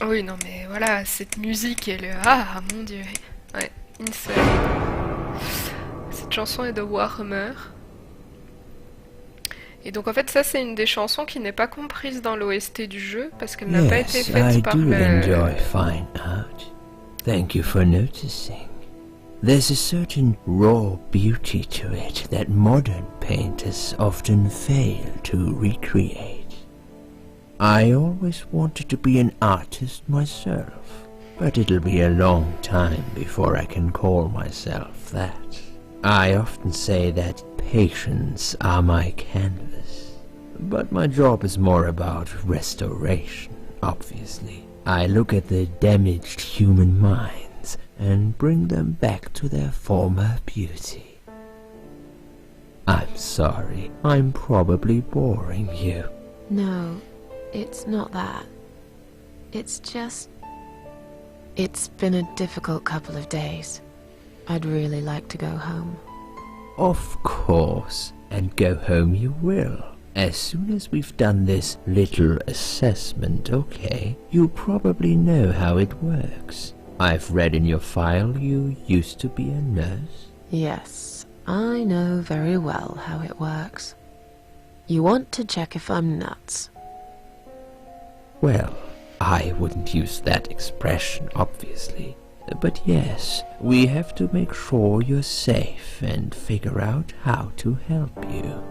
Oui, non, mais voilà, cette musique, elle est... Ah, mon dieu. Ouais, Inside. Cette chanson est de Warhammer. Et donc en fait ça c'est une des chansons qui n'est pas comprise dans l'OST du jeu parce qu'elle n'a pas été Yes, faite I par do le... enjoy fine art. Thank you for noticing. There's a certain raw beauty to it that modern painters often fail to recreate. I always wanted to be an artist myself, but it'll be a long time before I can call myself that. I often say that patients are my canvas, but my job is more about restoration, obviously. I look at the damaged human minds and bring them back to their former beauty. I'm sorry, I'm probably boring you. No, it's not that. It's just... It's been a difficult couple of days. I'd really like to go home. Of course, and go home you will. As soon as we've done this little assessment, okay? You probably know how it works. I've read in your file you used to be a nurse. Yes, I know very well how it works. You want to check if I'm nuts. Well, I wouldn't use that expression, obviously. But yes, we have to make sure you're safe and figure out how to help you.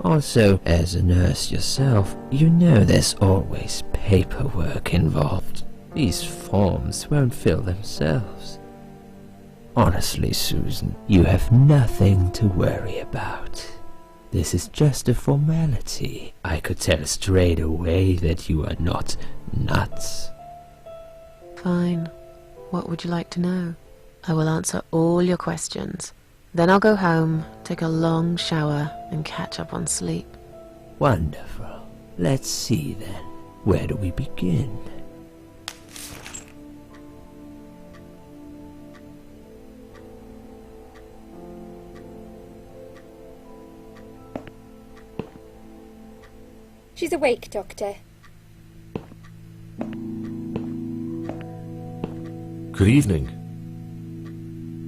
Also, as a nurse yourself, you know there's always paperwork involved. These forms won't fill themselves. Honestly, Susan, you have nothing to worry about. This is just a formality. I could tell straight away that you are not nuts. Fine. What would you like to know? I will answer all your questions. Then I'll go home, take a long shower, and catch up on sleep. Wonderful. Let's see then. Where do we begin? She's awake, Doctor. Good evening.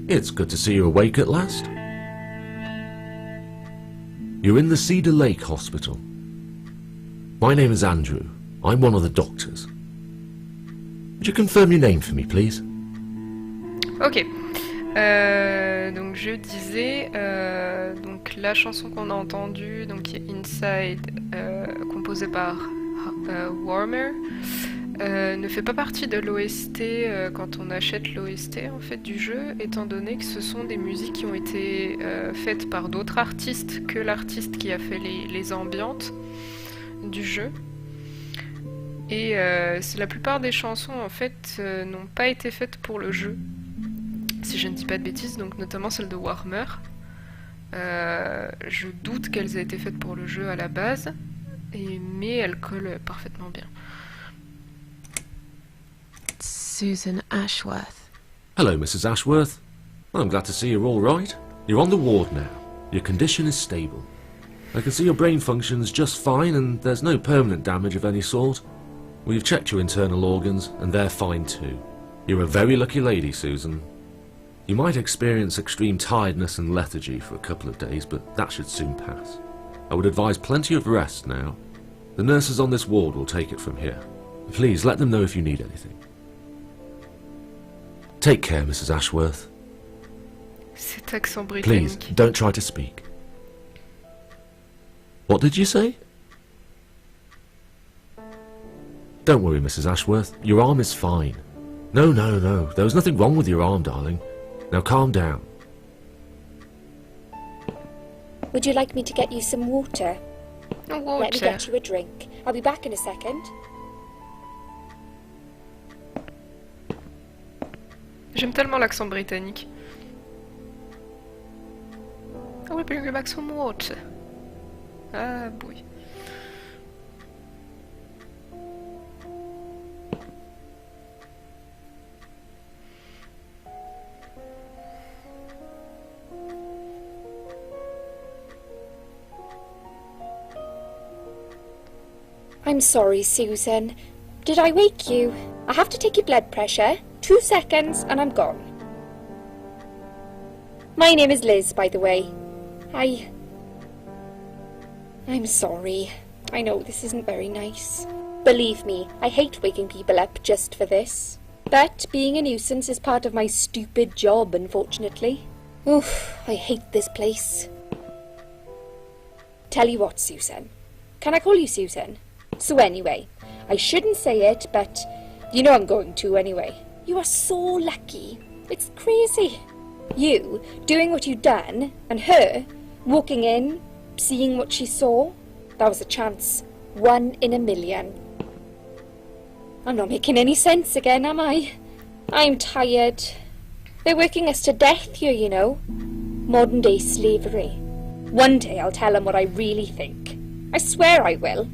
It's good to see you awake at last. You're in the Cedar Lake Hospital. My name is Andrew. I'm one of the doctors. Would you confirm your name for me, please? Ok. Donc je disais, donc la chanson qu'on a entendue, donc qui est Inside, composée par Warmer, ne fait pas partie de l'OST quand on achète l'OST en fait du jeu, étant donné que ce sont des musiques qui ont été faites par d'autres artistes que l'artiste qui a fait les ambiantes du jeu. Et la plupart des chansons en fait n'ont pas été faites pour le jeu, si je ne dis pas de bêtises, donc notamment celle de Warmer. Je doute qu'elles aient été faites pour le jeu à la base, mais elles collent parfaitement bien. Susan Ashworth. Hello, Mrs. Ashworth. I'm glad to see you're all right. You're on the ward now. Your condition is stable. I can see your brain functions just fine and there's no permanent damage of any sort. We've checked your internal organs and they're fine too. You're a very lucky lady, Susan. You might experience extreme tiredness and lethargy for a couple of days, but that should soon pass. I would advise plenty of rest now. The nurses on this ward will take it from here. Please let them know if you need anything. Take care, Mrs. Ashworth. Cet accent Please, britannique. don't try to speak. What did you say? Don't worry, Mrs. Ashworth. Your arm is fine. No, there was nothing wrong with your arm, darling. Now calm down. Would you like me to get you some water? Oh, Let me water. get you a drink. I'll be back in a second. J'aime tellement l'accent britannique. I will bring you back some water. Ah, boy. I'm sorry, Susan. Did I wake you? I have to take your blood pressure. 2 seconds and I'm gone. My name is Liz, by the way. I'm sorry. I know this isn't very nice. Believe me, I hate waking people up just for this. But being a nuisance is part of my stupid job, unfortunately. Oof, I hate this place. Tell you what, Susan. Can I call you Susan? So anyway, I shouldn't say it, but you know I'm going to anyway. You are so lucky. It's crazy. You doing what you'd done, and her walking in, seeing what she saw. That was a chance. 1 in a million. I'm not making any sense again, am I? I'm tired. They're working us to death here, you know. Modern day slavery. One day I'll tell them what I really think. I swear I will.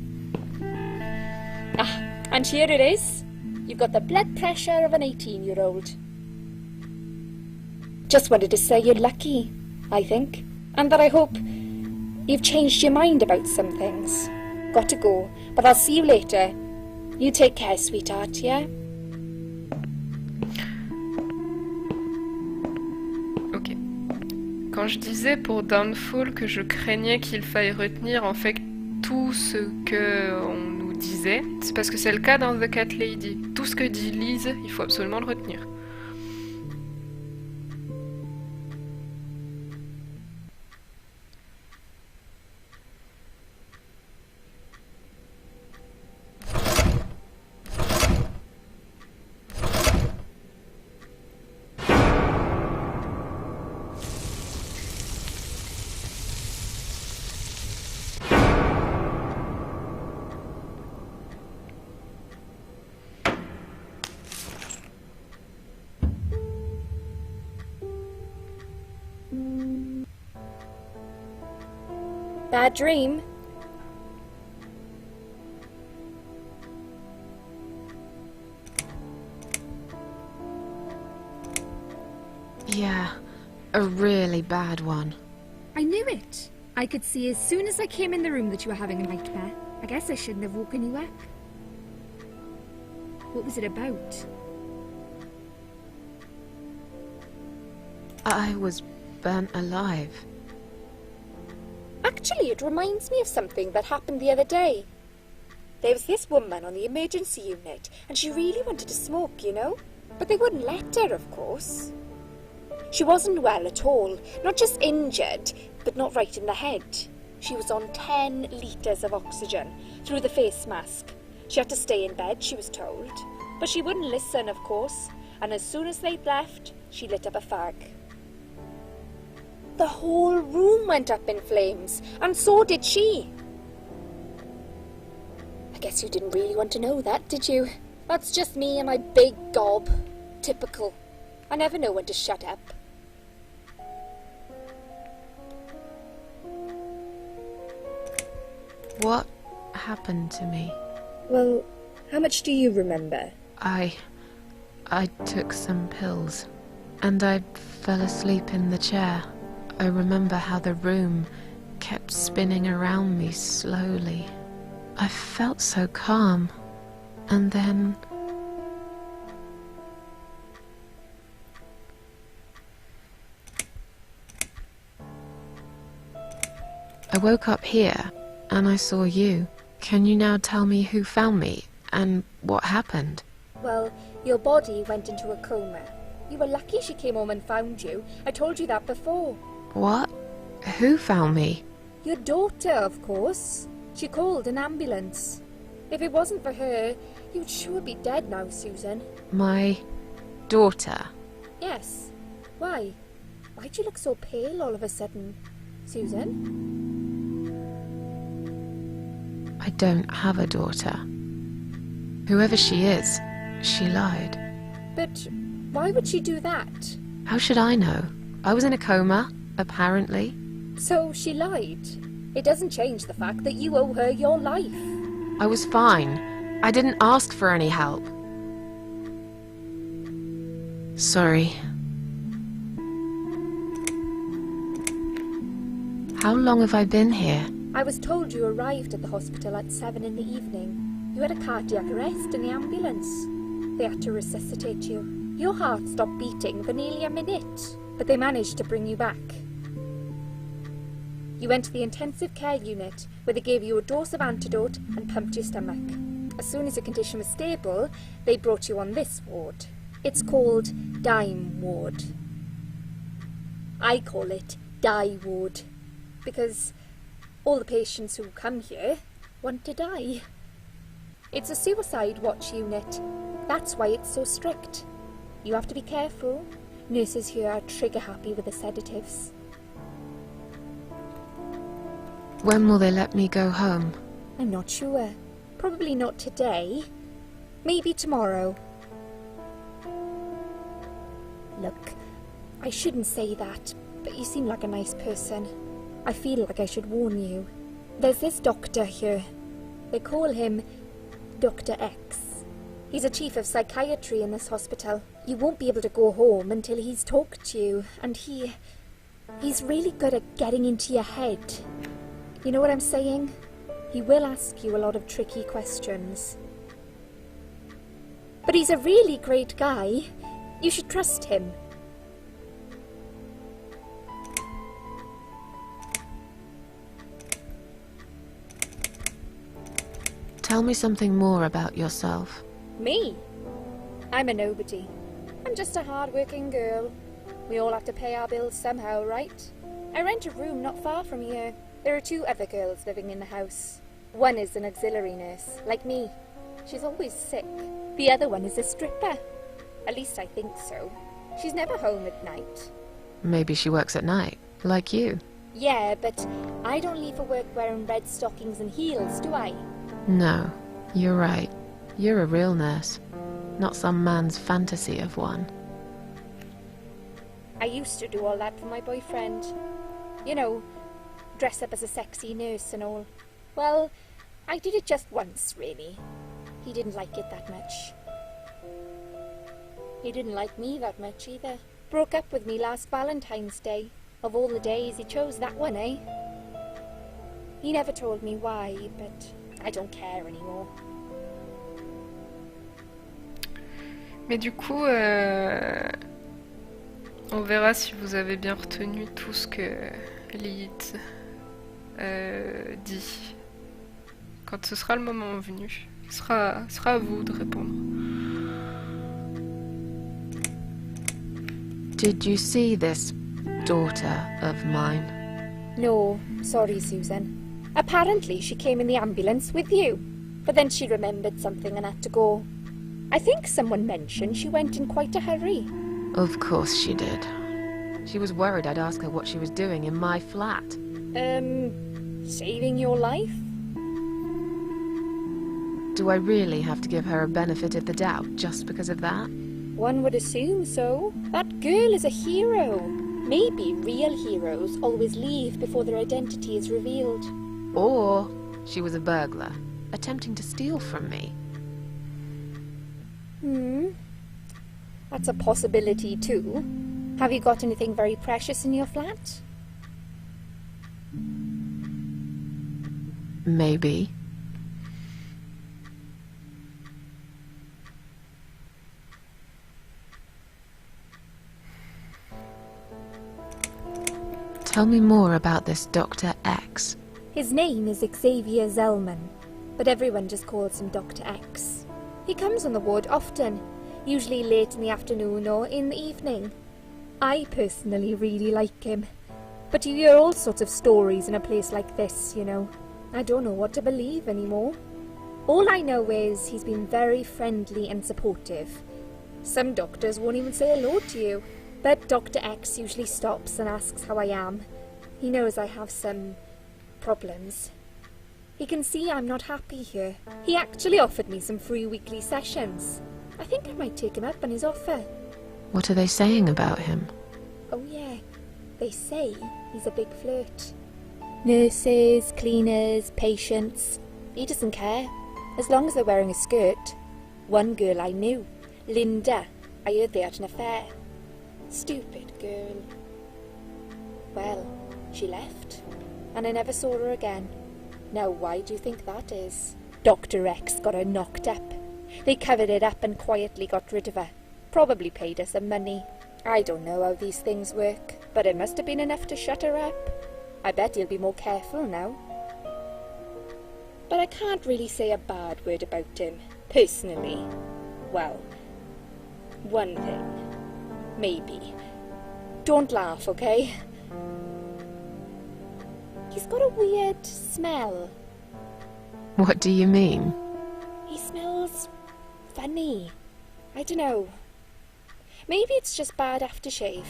Ah, and here it is. You've got the blood pressure of an 18-year-old. Just wanted to say you're lucky, I think. And that I hope you've changed your mind about some things. Got to go, but I'll see you later. You take care, sweetheart, yeah? Ok. Quand je disais pour Downfall que je craignais qu'il faille retenir en fait tout ce que on nous disait, c'est parce que c'est le cas dans The Cat Lady. Tout ce que dit Liz, il faut absolument le retenir. Bad dream? Yeah, a really bad one. I knew it. I could see as soon as I came in the room that you were having a nightmare. I guess I shouldn't have woken you up. What was it about? I was burnt alive. Actually, it reminds me of something that happened the other day. There was this woman on the emergency unit, and she really wanted to smoke, you know? But they wouldn't let her, of course. She wasn't well at all, not just injured, but not right in the head. She was on 10 litres of oxygen through the face mask. She had to stay in bed, she was told. But she wouldn't listen, of course, and as soon as they'd left, she lit up a fag. The whole room went up in flames, and so did she. I guess you didn't really want to know that, did you? That's just me and my big gob. Typical. I never know when to shut up. What happened to me? Well, how much do you remember? I took some pills, and I fell asleep in the chair. I remember how the room kept spinning around me slowly. I felt so calm, and then... I woke up here, and I saw you. Can you now tell me who found me, and what happened? Well, your body went into a coma. You were lucky she came home and found you. I told you that before. What? Who found me? Your daughter, of course. She called an ambulance. If it wasn't for her, you'd sure be dead now, Susan. My daughter? Yes. Why? Why'd you look so pale all of a sudden, Susan? I don't have a daughter. Whoever she is, she lied. But why would she do that? How should I know? I was in a coma, apparently. So she lied. It doesn't change the fact that you owe her your life. I was fine. I didn't ask for any help. Sorry. How long have I been here? I was told you arrived at the hospital at 7 in the evening. You had a cardiac arrest in the ambulance. They had to resuscitate you. Your heart stopped beating for nearly a minute, but they managed to bring you back. You went to the intensive care unit, where they gave you a dose of antidote and pumped your stomach. As soon as your condition was stable, they brought you on this ward. It's called Dime Ward. I call it Die Ward, because all the patients who come here want to die. It's a suicide watch unit. That's why it's so strict. You have to be careful. Nurses here are trigger happy with the sedatives. When will they let me go home? I'm not sure. Probably not today. Maybe tomorrow. Look, I shouldn't say that, but you seem like a nice person. I feel like I should warn you. There's this doctor here. They call him Dr. X. He's a chief of psychiatry in this hospital. You won't be able to go home until he's talked to you, and he's really good at getting into your head. You know what I'm saying? He will ask you a lot of tricky questions. But he's a really great guy. You should trust him. Tell me something more about yourself. Me? I'm a nobody. I'm just a hard-working girl. We all have to pay our bills somehow, right? I rent a room not far from here. There are 2 other girls living in the house. One is an auxiliary nurse, like me. She's always sick. The other one is a stripper. At least I think so. She's never home at night. Maybe she works at night, like you. Yeah, but I don't leave for work wearing red stockings and heels, do I? No, you're right. You're a real nurse, not some man's fantasy of one. I used to do all that for my boyfriend. You know, dress up as a sexy nurse and all. Well, I did it just once, really. He didn't like it that much. He didn't like me that much either. Broke up with me last Valentine's Day. Of all the days, he chose that one, eh? He never told me why, but I don't care anymore. Mais du coup, on verra si vous avez bien retenu tout ce que Lilith dit. Quand ce sera le moment venu, ce sera à vous de répondre. Did you see this daughter of mine? No, sorry, Susan. Apparently she came in the ambulance with you, but then she remembered something and had to go. I think someone mentioned she went in quite a hurry. Of course she did. She was worried I'd ask her what she was doing in my flat. Saving your life? Do I really have to give her a benefit of the doubt just because of that? One would assume so. That girl is a hero. Maybe real heroes always leave before their identity is revealed. Or she was a burglar, attempting to steal from me. That's a possibility too. Have you got anything very precious in your flat? Maybe. Tell me more about this Dr. X. His name is Xavier Zellman, but everyone just calls him Dr. X. He comes on the ward often, usually late in the afternoon or in the evening. I personally really like him, but you hear all sorts of stories in a place like this, you know. I don't know what to believe anymore. All I know is he's been very friendly and supportive. Some doctors won't even say hello to you, but Dr. X usually stops and asks how I am. He knows I have some problems. He can see I'm not happy here. He actually offered me some free weekly sessions. I think I might take him up on his offer. What are they saying about him? Oh yeah, they say he's a big flirt. Nurses, cleaners, patients. He doesn't care, as long as they're wearing a skirt. One girl I knew, Linda, I heard they had an affair. Stupid girl. Well, she left, and I never saw her again. Now why do you think that is? Dr. X got her knocked up. They covered it up and quietly got rid of her. Probably paid her some money. I don't know how these things work, but it must have been enough to shut her up. I bet he'll be more careful now. But I can't really say a bad word about him, personally. Well, one thing. Maybe. Don't laugh, okay? He's got a weird smell. What do you mean? He smells funny. I don't know. Maybe it's just bad aftershave.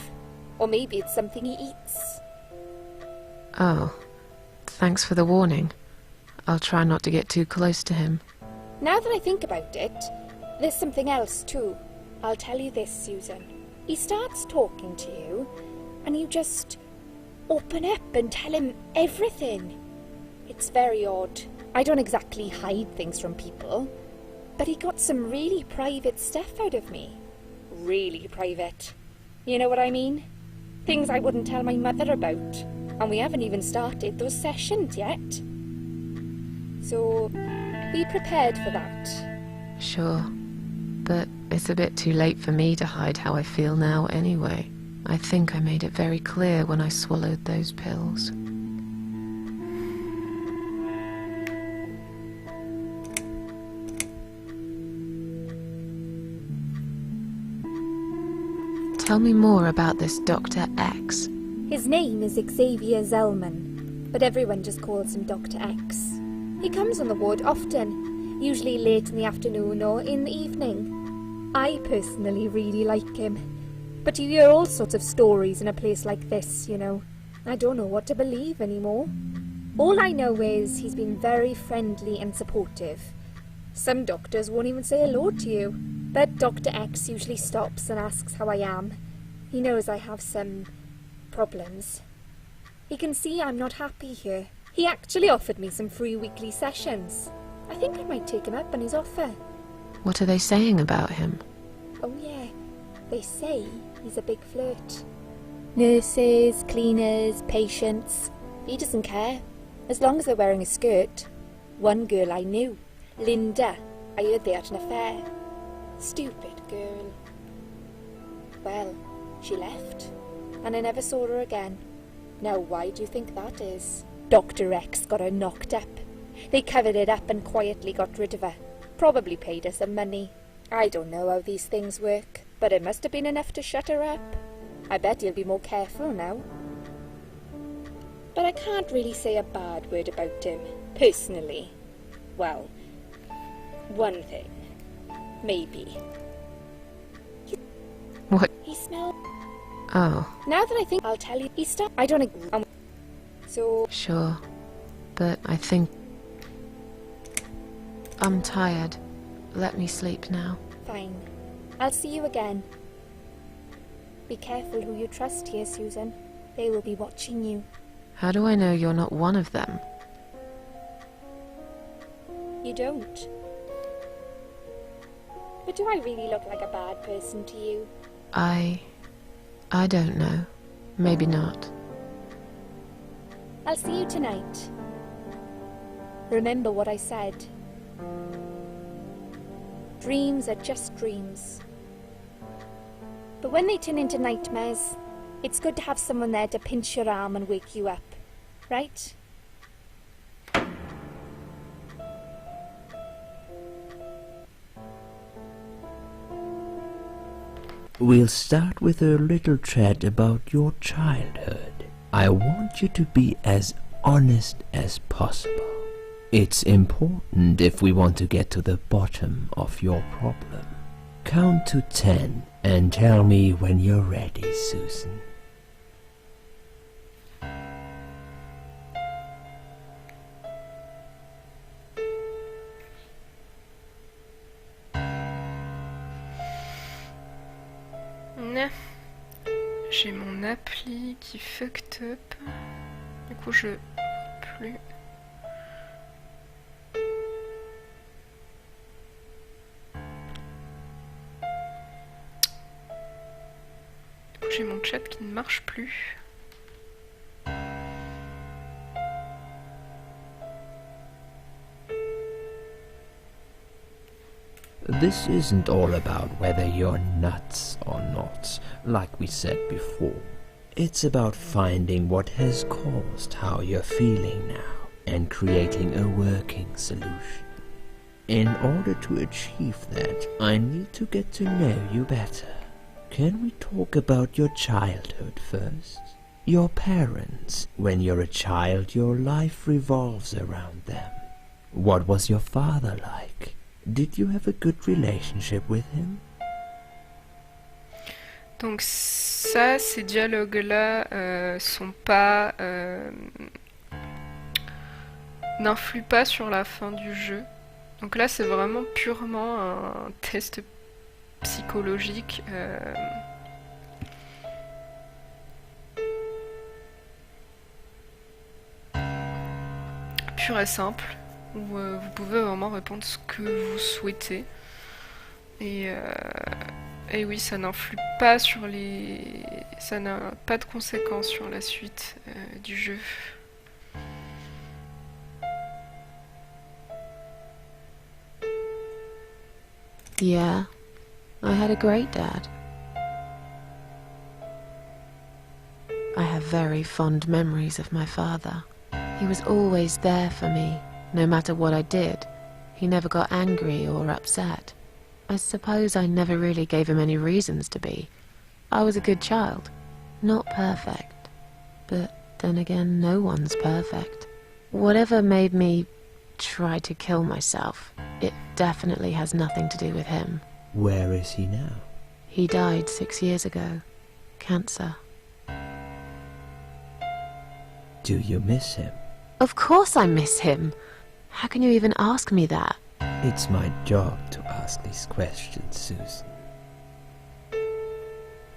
Or maybe it's something he eats. Oh, thanks for the warning. I'll try not to get too close to him. Now that I think about it, there's something else too. I'll tell you this, Susan. He starts talking to you, and you just open up and tell him everything. It's very odd. I don't exactly hide things from people, but he got some really private stuff out of me. Really private. You know what I mean? Things I wouldn't tell my mother about. And we haven't even started those sessions yet. So, be prepared for that. Sure, but it's a bit too late for me to hide how I feel now anyway. I think I made it very clear when I swallowed those pills. Tell me more about this Dr. X. His name is Xavier Zellman, but everyone just calls him Dr. X. He comes on the ward often, usually late in the afternoon or in the evening. I personally really like him, but you hear all sorts of stories in a place like this, you know. I don't know what to believe anymore. All I know is he's been very friendly and supportive. Some doctors won't even say hello to you, but Dr. X usually stops and asks how I am. He knows I have some problems. He can see I'm not happy here. He actually offered me some free weekly sessions. I think I might take him up on his offer. What are they saying about him? Oh yeah, they say he's a big flirt. Nurses, cleaners, patients. He doesn't care, as long as they're wearing a skirt. One girl I knew, Linda, I heard they had an affair. Stupid girl. Well, she left, and I never saw her again. Now why do you think that is? Dr. X got her knocked up. They covered it up and quietly got rid of her. Probably paid her some money. I don't know how these things work, but it must have been enough to shut her up. I bet he'll be more careful now. But I can't really say a bad word about him, personally. Well, one thing. Maybe. What? He smells... Oh, Now that I think, I'll tell you, I don't agree. So... sure. But I think... I'm tired. Let me sleep now. Fine. I'll see you again. Be careful who you trust here, Susan. They will be watching you. How do I know you're not one of them? You don't. But do I really look like a bad person to you? I don't know. Maybe not. I'll see you tonight. Remember what I said. Dreams are just dreams. But when they turn into nightmares, it's good to have someone there to pinch your arm and wake you up, right? We'll start with a little chat about your childhood. I want you to be as honest as possible. It's important if we want to get to the bottom of your problem. Count to 10 and tell me when you're ready, Susan. Ne. J'ai mon appli qui fucked up. Du coup, je plus. Du coup, j'ai mon chat qui ne marche plus. This isn't all about whether you're nuts or not, like we said before. It's about finding what has caused how you're feeling now and creating a working solution. In order to achieve that, I need to get to know you better. Can we talk about your childhood first? Your parents. When you're a child, your life revolves around them. What was your father like? Did you have a good relationship with him? Donc ça, ces dialogues-là sont pas n'influent pas sur la fin du jeu. Donc là, c'est vraiment purement un test psychologique. Pur et simple, où vous pouvez vraiment répondre ce que vous souhaitez. Et oui, ça n'influe pas sur les... Ça n'a pas de conséquences sur la suite du jeu. Yeah, I had a great dad. I have very fond memories of my father. He was always there for me, no matter what I did. He never got angry or upset. I suppose I never really gave him any reasons to be. I was a good child. Not perfect. But then again, no one's perfect. Whatever made me try to kill myself, it definitely has nothing to do with him. Where is he now? He died 6 years ago. Cancer. Do you miss him? Of course I miss him. How can you even ask me that? It's my job to ask these questions, Susan.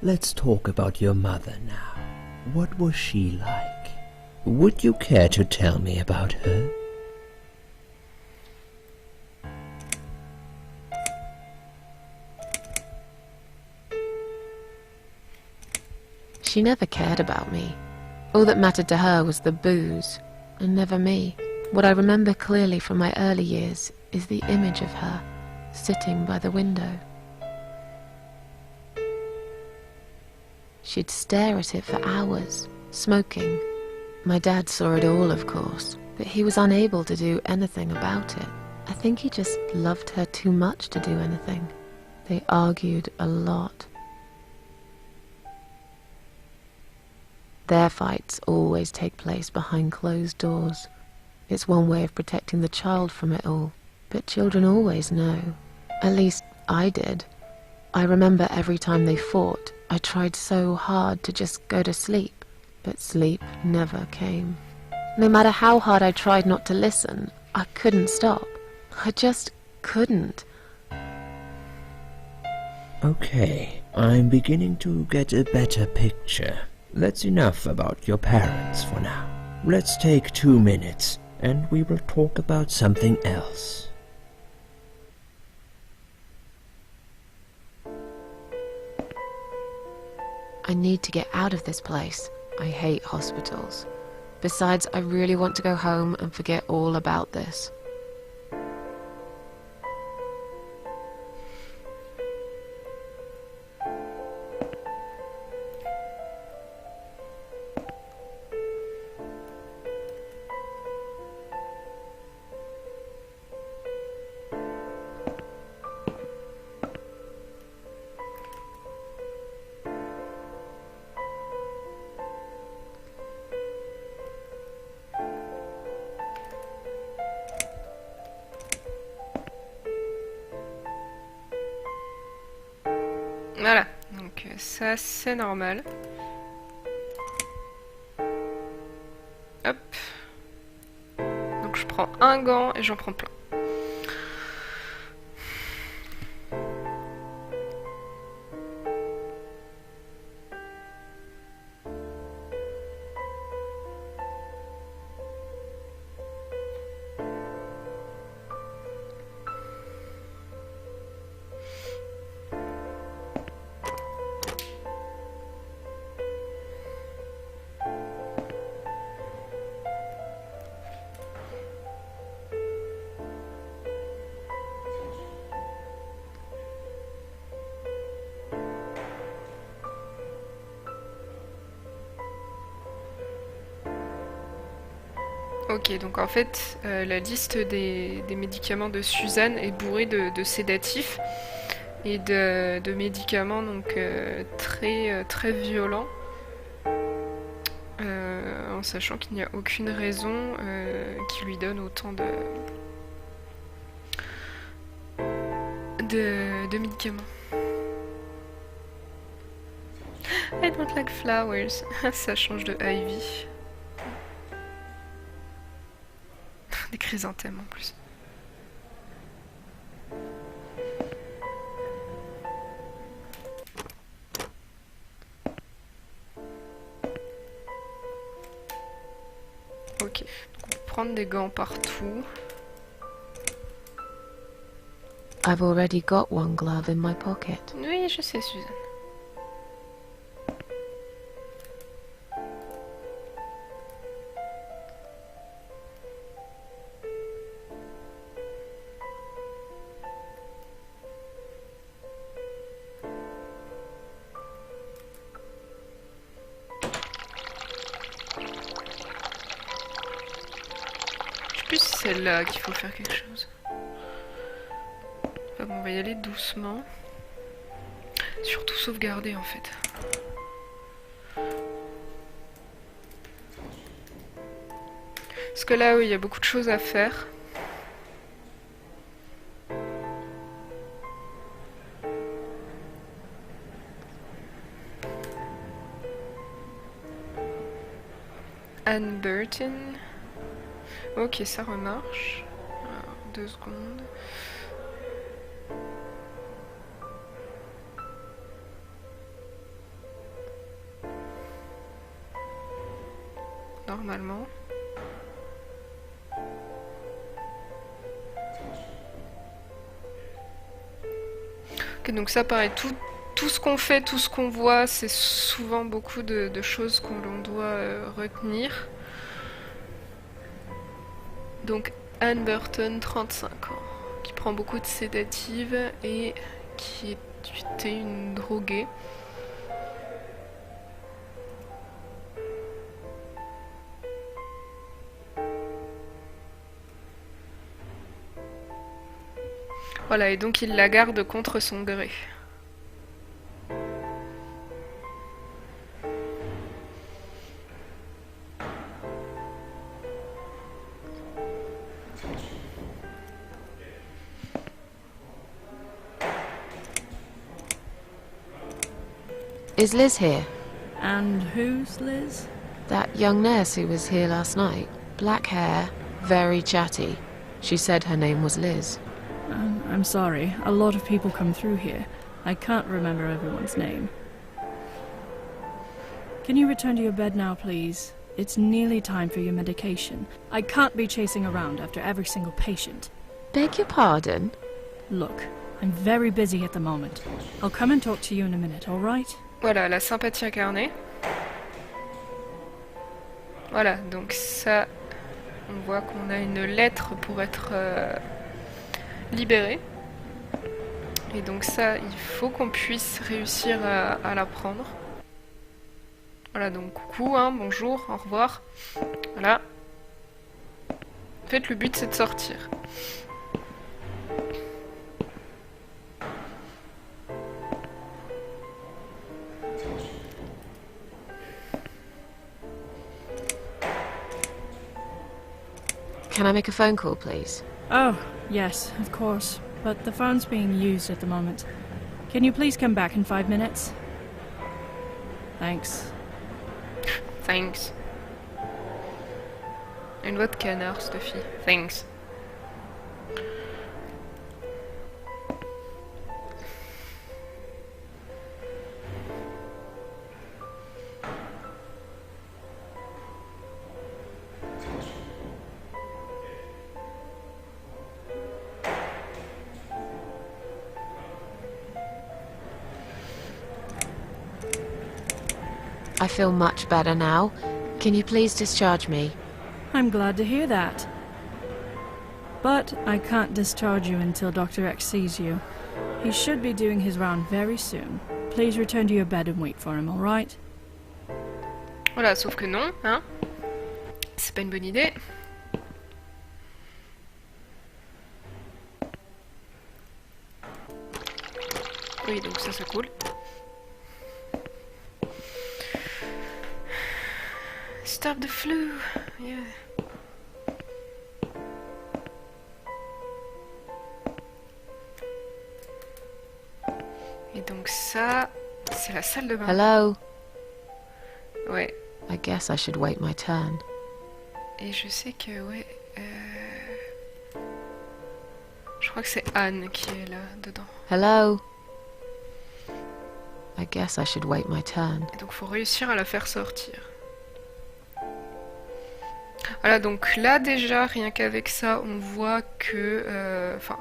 Let's talk about your mother now. What was she like? Would you care to tell me about her? She never cared about me. All that mattered to her was the booze, and never me. What I remember clearly from my early years is the image of her, sitting by the window. She'd stare at it for hours, smoking. My dad saw it all, of course, but he was unable to do anything about it. I think he just loved her too much to do anything. They argued a lot. Their fights always take place behind closed doors. It's one way of protecting the child from it all. But children always know. At least I did. I remember every time they fought, I tried so hard to just go to sleep, but sleep never came. No matter how hard I tried not to listen, I couldn't stop. I just couldn't. Okay, I'm beginning to get a better picture. That's enough about your parents for now. Let's take 2 minutes, and we will talk about something else. I need to get out of this place. I hate hospitals. Besides, I really want to go home and forget all about this. Voilà, donc ça c'est normal. Hop. Donc je prends un gant et j'en prends plein. Ok, donc en fait, la liste des médicaments de Suzanne est bourrée de sédatifs et de médicaments donc très violents, en sachant qu'il n'y a aucune raison qui lui donne autant de médicaments. I don't like flowers. Ça change de Ivy. Des chrysanthèmes en plus. Ok, donc on peut prendre des gants partout. I've already got one glove in my pocket. Oui, je sais, Suzanne. Je sais plus si c'est celle-là qu'il faut faire quelque chose. Enfin bon, on va y aller doucement. Surtout sauvegarder en fait. Parce que là, oui, il y a beaucoup de choses à faire. Anne Burton. Ok, ça remarche. Alors, 2 secondes. Normalement. Ok, donc ça pareil, tout ce qu'on fait, tout ce qu'on voit, c'est souvent beaucoup de choses qu'on doit retenir. Donc Anne Burton, 35 ans, qui prend beaucoup de sédatives et qui était une droguée. Voilà, et donc il la garde contre son gré. Is Liz here? And who's Liz? That young nurse who was here last night. Black hair, very chatty. She said her name was Liz. I'm sorry. A lot of people come through here. I can't remember everyone's name. Can you return to your bed now, please? It's nearly time for your medication. I can't be chasing around after every single patient. Beg your pardon? Look, I'm very busy at the moment. I'll come and talk to you in a minute, all right? Voilà, la sympathie incarnée. Voilà, donc ça, on voit qu'on a une lettre pour être libéré. Et donc ça, il faut qu'on puisse réussir à la prendre. Voilà, donc coucou, hein, bonjour, au revoir. Voilà. En fait, le but, c'est de sortir. Can I make a phone call, please? Oh, yes, of course. But the phone's being used at the moment. Can you please come back in 5 minutes? Thanks. Thanks. Une voix de canard, cette fille. Thanks. I feel much better now. Can you please discharge me? I'm glad to hear that. But I can't discharge you until Dr. X sees you. He should be doing his round very soon. Please return to your bed and wait for him, all right? Voilà, sauf que non, hein. C'est pas une bonne idée. Oui, donc ça c'est cool. Stop the flu. Yeah. Et donc ça, c'est la salle de bain. Hello? Ouais. I guess I should wait my turn. Et je sais que, ouais... Je crois que c'est Anne qui est là, dedans. Hello? I guess I should wait my turn. Et donc faut réussir à la faire sortir. Voilà, donc là déjà, rien qu'avec ça, on voit que... Enfin,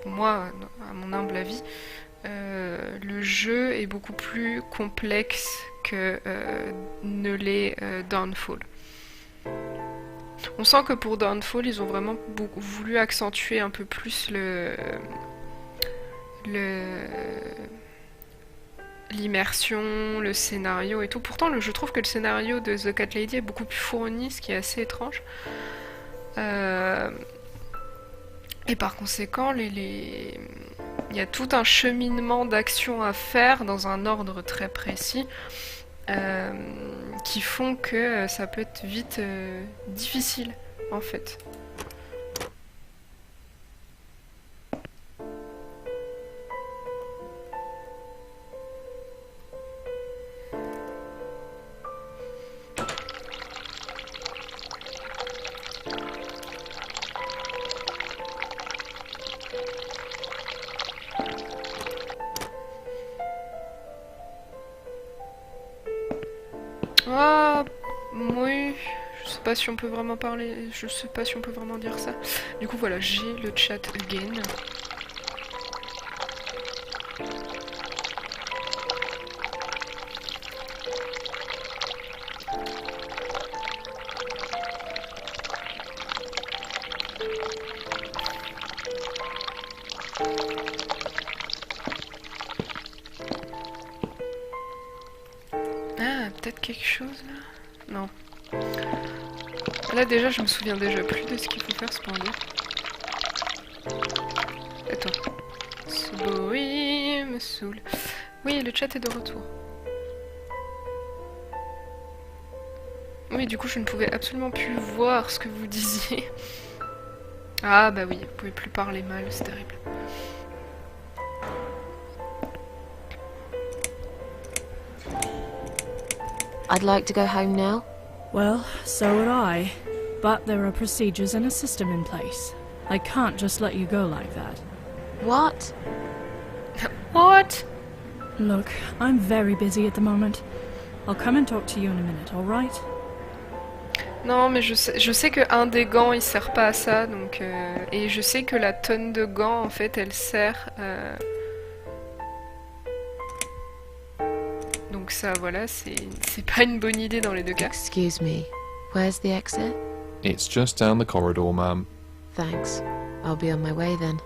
pour moi, à mon humble avis, le jeu est beaucoup plus complexe que ne l'est Downfall. On sent que pour Downfall, ils ont vraiment voulu accentuer un peu plus l'immersion, le scénario et tout. Pourtant, je trouve que le scénario de The Cat Lady est beaucoup plus fourni, ce qui est assez étrange. Et par conséquent, il y a tout un cheminement d'action à faire dans un ordre très précis. Qui font que ça peut être vite difficile en fait. Ah, oui, je sais pas si on peut vraiment parler, je sais pas si on peut vraiment dire ça. Du coup voilà, j'ai le chat again. Ah, peut-être quelque chose là? Non. Là déjà, je me souviens déjà plus de ce qu'il faut faire cependant. Attends. Ce bruit me saoule. Oui, le chat est de retour. Oui, du coup, je ne pouvais absolument plus voir ce que vous disiez. Ah bah oui, vous pouvez plus parler mal, c'est terrible. I'd like to go home now. Well, so would I. But there are procedures and a system in place. I can't just let you go like that. What? What? Look, I'm very busy at the moment. I'll come and talk to you in a minute, alright? Non, mais je sais que un des gants il sert pas à ça, donc et je sais que la tonne de gants en fait elle sert. Donc ça, voilà, c'est pas une bonne idée dans les deux cas. Excuse me. Where's the exit? It's just down the corridor, ma'am. Thanks. I'll be on my way then.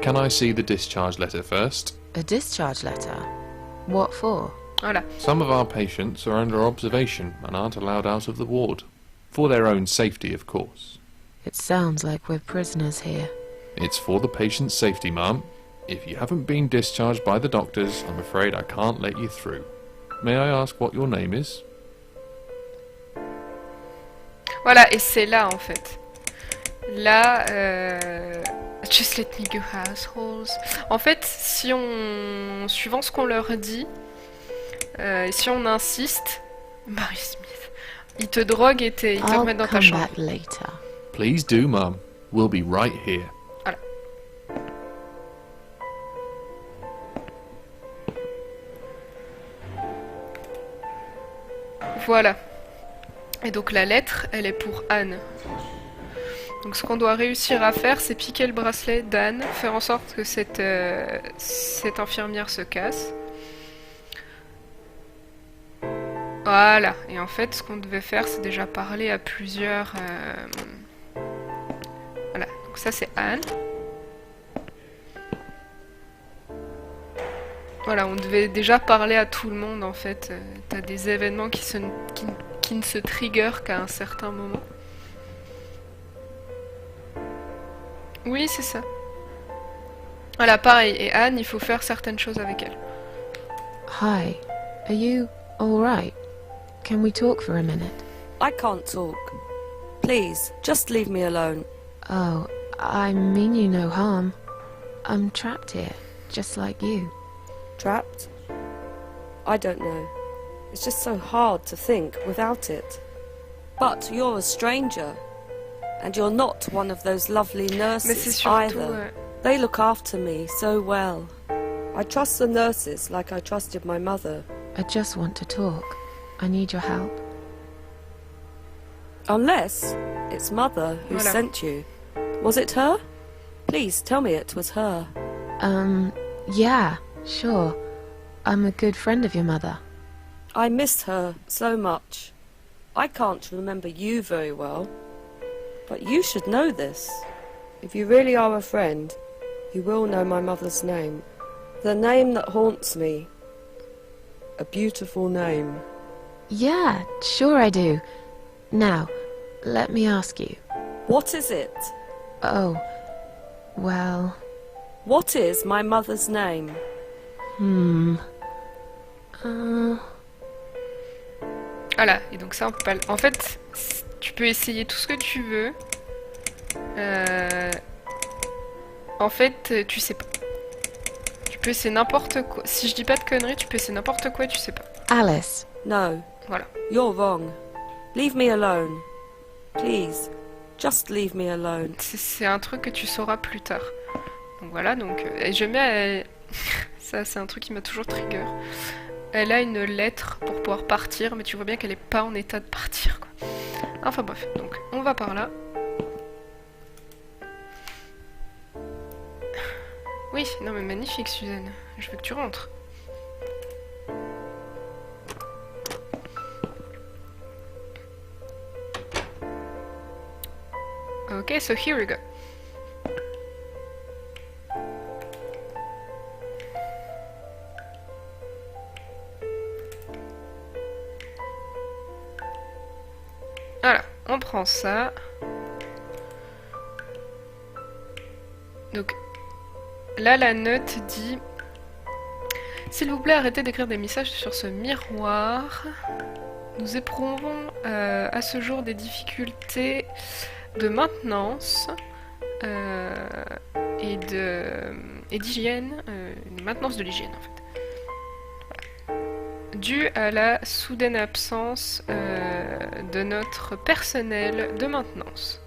Can I see the discharge letter first? A discharge letter? What for? Voilà. Some of our patients are under observation and aren't allowed out of the ward. For their own safety, of course. It sounds like we're prisoners here. It's for the patient's safety, ma'am. If you haven't been discharged by the doctors, I'm afraid I can't let you through. May I ask what your name is? Voilà, et c'est là en fait. Là, just let me go assholes. En fait, si on, suivant ce qu'on leur dit, si on insiste, Mary Smith, ils te droguent et ils te remettent dans ta chambre. I'll come back later. Please do, ma'am. We'll be right here. Voilà. Voilà. Et donc la lettre, elle est pour Anne. Donc ce qu'on doit réussir à faire, c'est piquer le bracelet d'Anne, faire en sorte que cette infirmière se casse. Voilà. Et en fait, ce qu'on devait faire, c'est déjà parler à plusieurs... Voilà. Donc ça, c'est Anne. Voilà, on devait déjà parler à tout le monde, en fait. T'as des événements qui ne se triggerent qu'à un certain moment. Oui, c'est ça. Voilà, pareil. Et Anne, il faut faire certaines choses avec elle. Hi. Are you alright? Can we talk for a minute? I can't talk. Please, just leave me alone. Oh, I mean you no harm. I'm trapped here, just like you. Trapped? I don't know. It's just so hard to think without it. But you're a stranger. And you're not one of those lovely Mais c'est nurses surtout... either. They look after me so well. I trust the nurses like I trusted my mother. I just want to talk. I need your help. Unless it's Mother who Voilà. sent you. Was it her? Please tell me it was her. Yeah, sure. I'm a good friend of your mother. I miss her so much. I can't remember you very well. But you should know this. If you really are a friend, you will know my mother's name. The name that haunts me. A beautiful name. Yeah, sure I do. Now, let me ask you. What is it? Oh, well... What is my mother's name? Voilà, et donc ça on peut pas... En fait, tu peux essayer tout ce que tu veux. En fait, tu sais pas. Tu peux essayer n'importe quoi. Si je dis pas de conneries, tu peux essayer n'importe quoi, tu sais pas. Alice. No. Voilà. You're wrong. Leave me alone. Please. Just leave me alone. C'est un truc que tu sauras plus tard. Donc voilà, donc... Et je mets... Ça, c'est un truc qui m'a toujours trigger. Elle a une lettre pour pouvoir partir, mais tu vois bien qu'elle est pas en état de partir, quoi. Enfin bref, donc on va par là. Oui, non mais magnifique Suzanne. Je veux que tu rentres. Okay, so here we go. Voilà, on prend ça. Donc, là, la note dit... S'il vous plaît, arrêtez d'écrire des messages sur ce miroir. Nous éprouvons à ce jour des difficultés de maintenance et d'hygiène, de maintenance de l'hygiène en fait. Voilà. Dû à la soudaine absence de notre personnel de maintenance.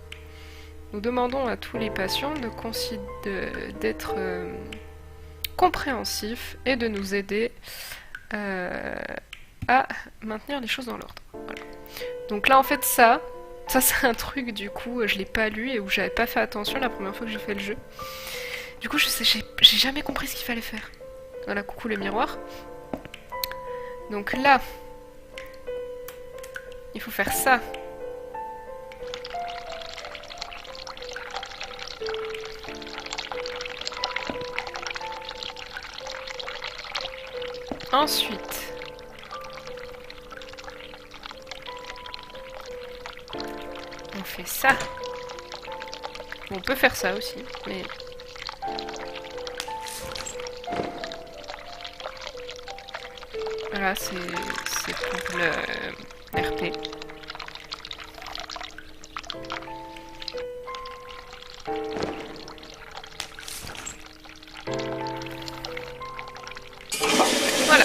Nous demandons à tous les patients d'être compréhensifs et de nous aider à maintenir les choses dans l'ordre. Voilà. Donc là en fait ça c'est un truc du coup je l'ai pas lu et où j'avais pas fait attention la première fois que j'ai fait le jeu. Du coup j'ai jamais compris ce qu'il fallait faire. Voilà, coucou le miroir. Donc là il faut faire ça. Ensuite, on fait ça. On peut faire ça aussi, mais... Voilà, c'est pour le RP. Voilà,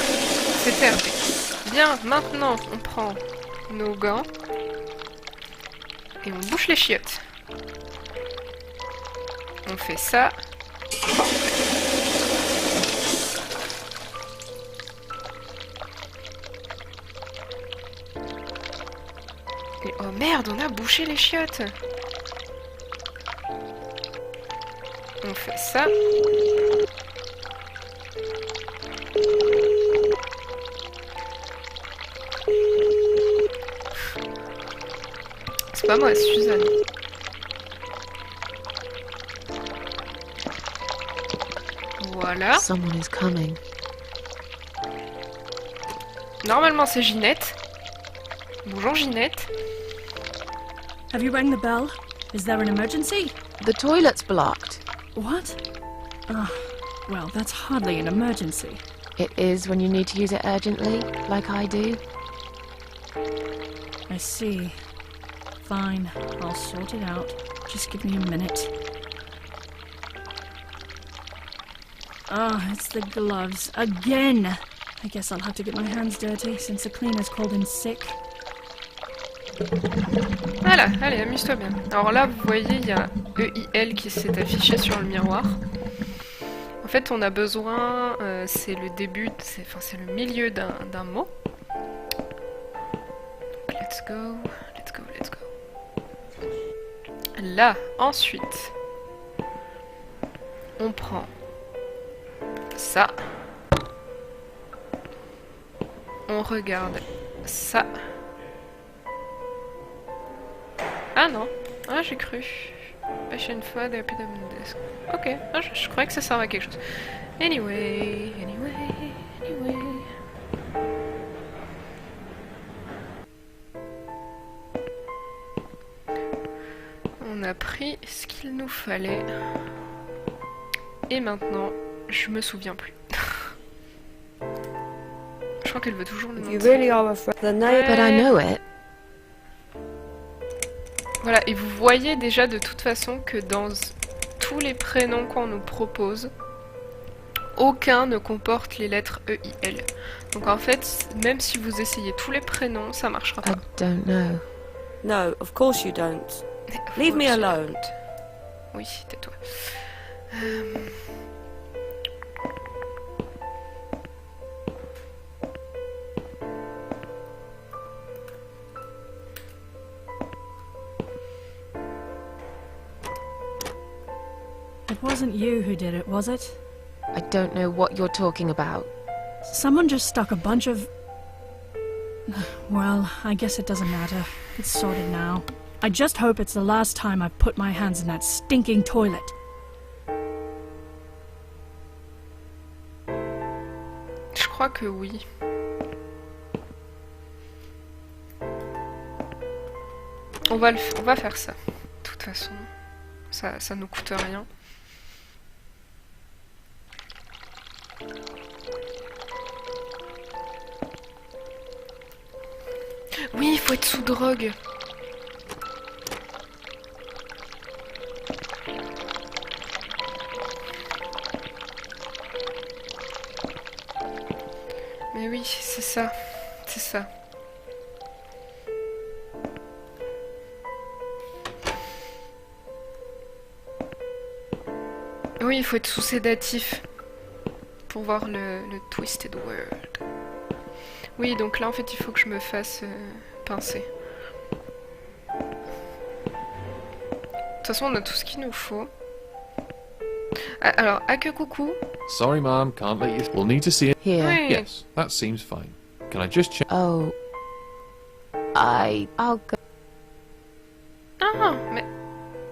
c'est RP. Bien, maintenant on prend nos gants et on bouche les chiottes. On fait ça. Et oh merde, on a bouché les chiottes. On fait ça. C'est pas moi, c'est Suzanne. Voilà. Someone is coming. Normalement, c'est Ginette. Bonjour Ginette. Have you rang the bell? Is there an emergency? The toilet's blocked. What? Oh, Well, that's hardly an emergency. It is when you need to use it urgently, like I do. I see. Fine, I'll sort it out. Just give me a minute. Ah, it's the gloves. Again! I guess I'll have to get my hands dirty, since the cleaner's called in sick. Voilà, allez, amuse-toi bien. Alors là, vous voyez, il y a EIL qui s'est affiché sur le miroir. En fait, on a besoin, c'est le début, c'est le milieu d'un mot. Donc, let's go, let's go, let's go. Là, ensuite, on prend ça. On regarde ça. Ah non, ah j'ai cru. Patient fois de desk. Ok, ah, je croyais que ça servait à quelque chose. Anyway. On a pris ce qu'il nous fallait. Et maintenant, je me souviens plus. Je crois qu'elle veut toujours le You noter. really are a friend. The name. But I know it. Voilà, et vous voyez déjà de toute façon que dans tous les prénoms qu'on nous propose, aucun ne comporte les lettres EIL. Donc en fait, même si vous essayez tous les prénoms, ça marchera I pas. don't know. No, of course you don't. Leave me alone. Oui, tais-toi. It wasn't you who did it, was it? I don't know what you're talking about. Someone just stuck a bunch of... Well, I guess it doesn't matter. It's sorted now. I just hope it's the last time I've put my hands in that stinking toilet. Je crois que oui. On va faire ça. De toute façon, ça nous coûte rien. Oui, il faut être sous drogue. Mais oui, c'est ça. C'est ça. Oui, il faut être sous sédatif pour voir le Twisted World. Oui, donc là en fait il faut que je me fasse pincer. De toute façon on a tout ce qu'il nous faut. Ah, alors, Ake coucou. Sorry, Mom, can't let you. We'll need to see it. Here. Oui. Yes, that seems fine. Can I just check? Oh. I'll go. Ah, mais...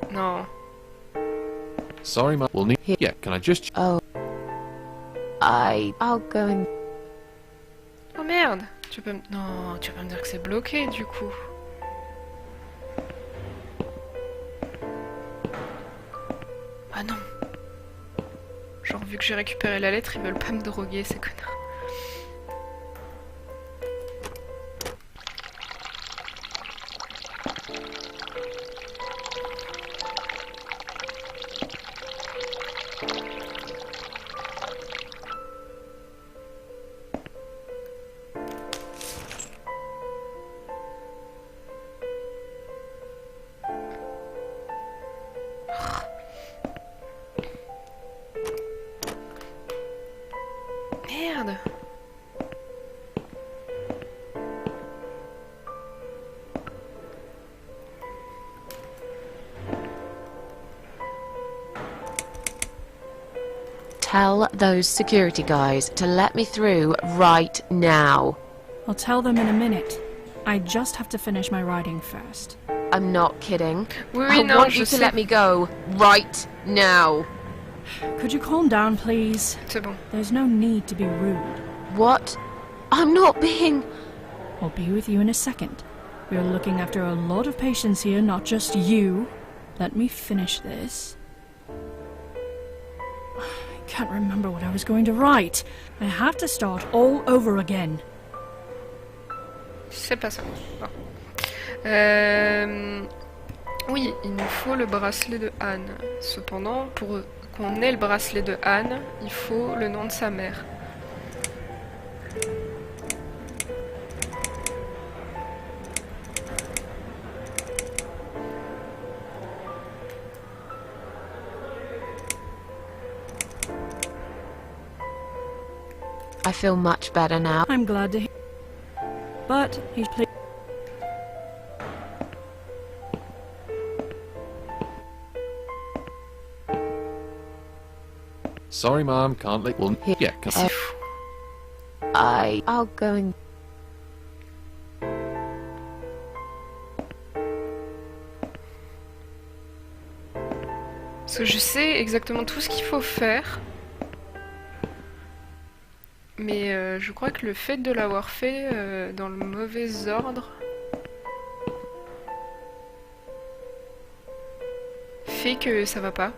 Non. Sorry, Mom. We'll need. Here. Yeah, can I just? Oh. I'll go and... Oh merde. Tu peux me... Non, tu vas pas me dire que c'est bloqué du coup. Ah non. Genre vu que j'ai récupéré la lettre, ils veulent pas me droguer ces connards. Merde. Tell those security guys to let me through right now. I'll tell them in a minute. I just have to finish my writing first. I'm not kidding. Oui, I oui, non, want je you to sais. let me go right now. Could you calm down, please? C'est bon. There's no need to be rude. What? I'm not being... I'll be with you in a second. We're looking after a lot of patients here, not just you. Let me finish this. I can't remember what I was going to write. I have to start all over again. C'est pas ça. Bon. Oui, il nous faut le bracelet de Anne. Cependant, pour qu'on ait le bracelet de Anne, il faut le nom de sa mère. I feel much better now. I'm glad to hear. But he's pleased. Sorry, Mom, can't let. Well, yeah, can't. I'll go and. Parce que je sais exactement tout ce qu'il faut faire. Mais je crois que le fait de l'avoir fait dans le mauvais ordre fait que ça va pas.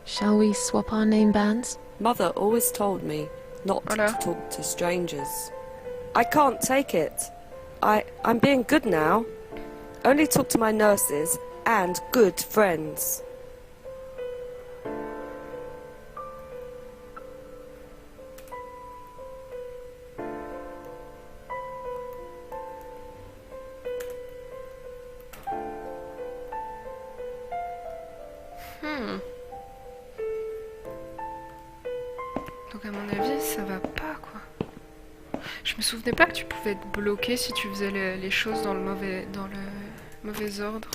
Shall we swap our name bands? Mother always told me not Voilà. to talk to strangers. I can't take it. I'm being good now. Only talk to my nurses and good friends. Donc à mon avis, ça va pas quoi. Je me souvenais pas que tu pouvais être bloqué si tu faisais les choses dans le mauvais ordre.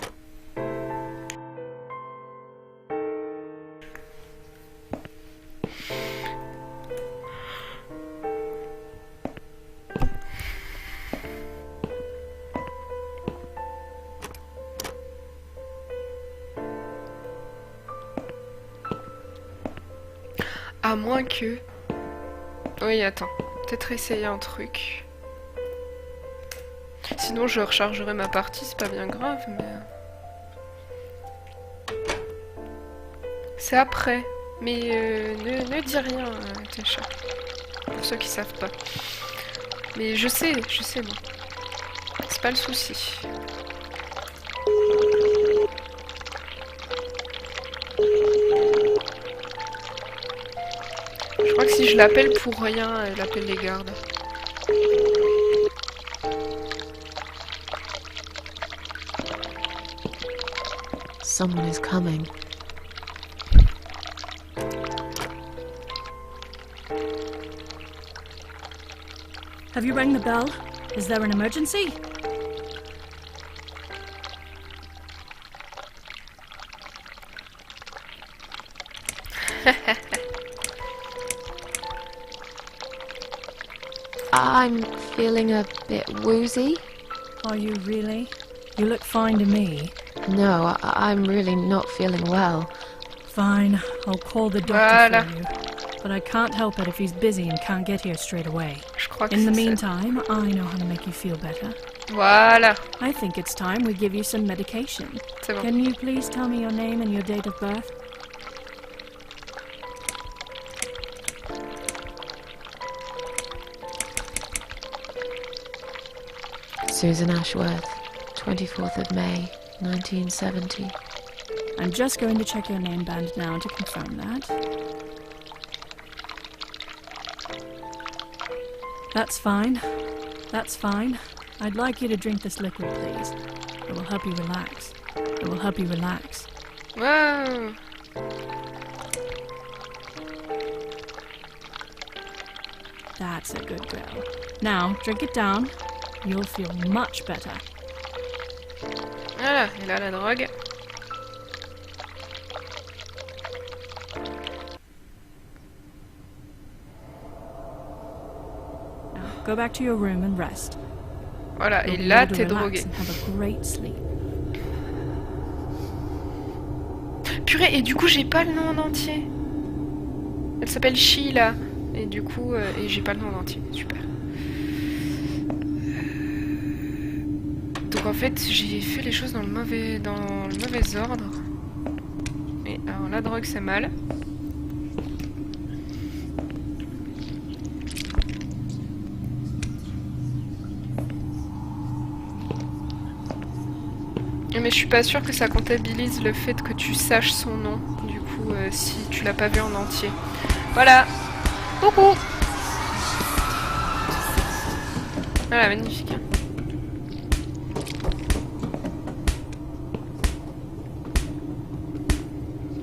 À moins que... Oui, attends. Peut-être essayer un truc. Sinon, je rechargerai ma partie, c'est pas bien grave, mais... C'est après. Mais ne dis rien, Tesha. Pour ceux qui savent pas. Mais je sais bon. C'est pas le souci. Je crois que si je l'appelle pour rien, elle appelle les gardes. Someone is coming. Have you rang the bell? Is there an emergency? I'm feeling a bit woozy. Are you really? You look fine to me. No, I'm really not feeling well. Fine, I'll call the doctor for you. But I can't help it if he's busy and can't get here straight away. Je crois que In the c'est ça. meantime, I know how to make you feel better. Voilà. I think it's time we give you some medication. C'est bon. Can you please tell me your name and your date of birth? Susan Ashworth, 24th of May, 1970. I'm just going to check your name band now to confirm that. That's fine. That's fine. I'd like you to drink this liquid, please. It will help you relax. It will help you relax. Wow. That's a good girl. Now, drink it down. You'll feel much better. Voilà, et là la drogue. Now, go back to your room and rest. Voilà, You'll et be là able to t'es relax drogué. and have a great sleep. Purée, et du coup j'ai pas le nom en entier. Elle s'appelle Sheila. Et du coup, et j'ai pas le nom en entier. Super. Donc en fait, j'ai fait les choses dans le mauvais ordre. Et alors la drogue c'est mal. Mais je suis pas sûre que ça comptabilise le fait que tu saches son nom, du coup, si tu l'as pas vu en entier. Voilà. Coucou. Voilà, magnifique.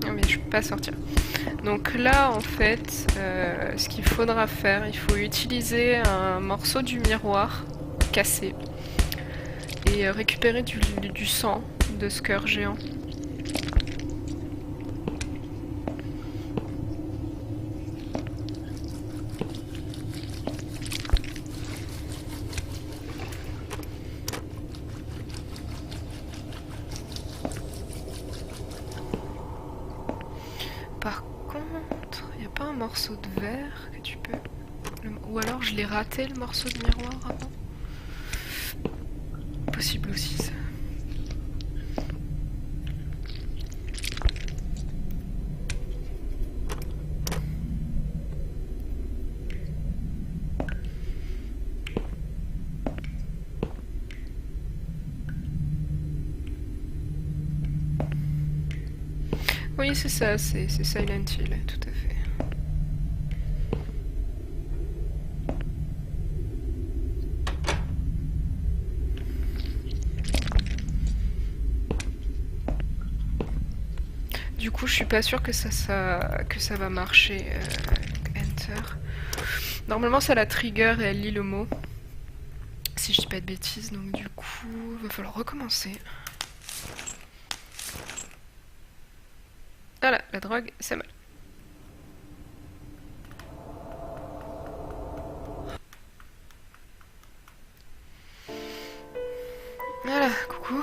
Non mais je peux pas sortir. Donc là, en fait, ce qu'il faudra faire, il faut utiliser un morceau du miroir cassé. Et récupérer du sang de ce cœur géant. Par contre, il n'y a pas un morceau de verre que tu peux... Ou alors je l'ai raté le morceau de miroir avant. Possible aussi ça. Oui, c'est ça, c'est Silent Hill, tout à fait. Du coup, je suis pas sûre que ça va marcher. Enter. Normalement, ça la trigger et elle lit le mot. Si je dis pas de bêtises, donc du coup, il va falloir recommencer. Voilà, la drogue, c'est mal. Voilà, coucou.